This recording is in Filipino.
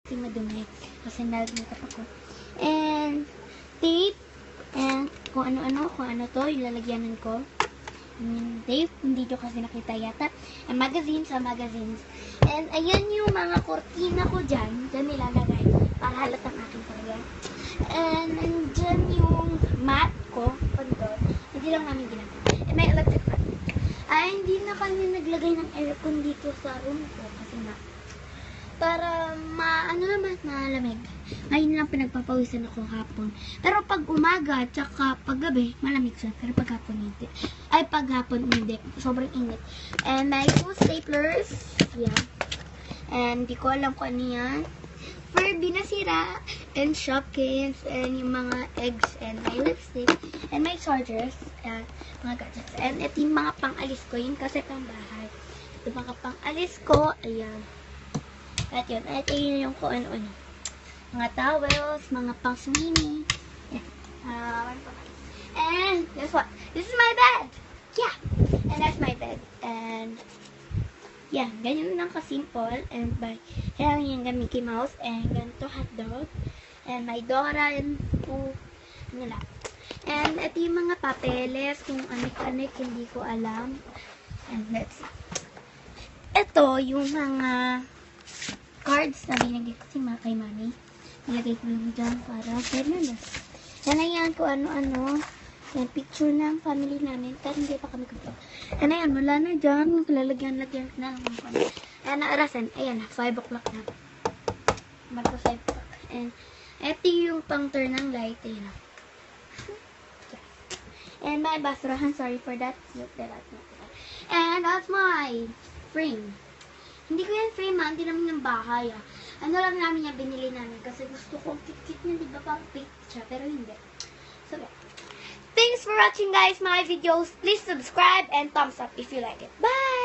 Kasi madumi. Kasi nag-makeup ako. And tape. And kung ano to, ilalagyanan ko. Tape, hindi nyo kasi nakita yata. And magazines. And ayan yung mga kortina ko dyan. Dyan nilalagay. Para halatang akin talaga. And nandyan yung mat ko. Doon. Hindi lang namin ginagawa. And may electric fan. Ay, hindi na kami naglagay ng aircon dito sa room ko. Kasi nga, para malamig. Ngayon lang pinagpapawisan ako hapon. Pero pag umaga, tsaka pag gabi, malamig siya. Pero pag hapon hindi. Ay, pag hapon hindi. Sobrang init. And may 2 staplers. Yeah. And di ko alam kung ano yan. Furby na sira. And Shopkins. And yung mga eggs. And my lipstick. And my chargers. And mga gadgets. And ito yung mga pang-alis ko. Yun kasi pang bahay. Ito mga pang-alis ko. Ayan. At yun, yung kung ano-ano. Mga towels, mga pang-swimmy. Yeah. And, guess what? This is my bed! Yeah! And that's my bed. And, yeah, ganyan lang ka-simple. And by, kaya yung Mickey Mouse. And ganito hotdog. And my Dora. And, ano lang. And, ito yung mga papeles. Kung anik-anik, hindi ko alam. And, let's see. Ito, yung mga cards na binigay ko kay mami. Nilagay ko lang dyan para fairness. Yan na yan kung ano-ano. Yan, picture ng family namin. Pero hindi pa kami kapag. Yan na yan, wala na dyan. Lalagyan na. Ayan na, arasan. Ayan na, 5 o'clock na. Marco 5 o'clock. And, eto yung pang turn ng light. Ayan na. And my basurahan, sorry for that. And that's my frame. Hindi ko yan frame, hindi namin ng bahay, Ano lang namin yung binili namin kasi gusto ko ang kit-kit niya, di ba? Parang fake siya, pero hindi. So, yeah. Thanks for watching, guys, my videos. Please subscribe and thumbs up if you like it. Bye!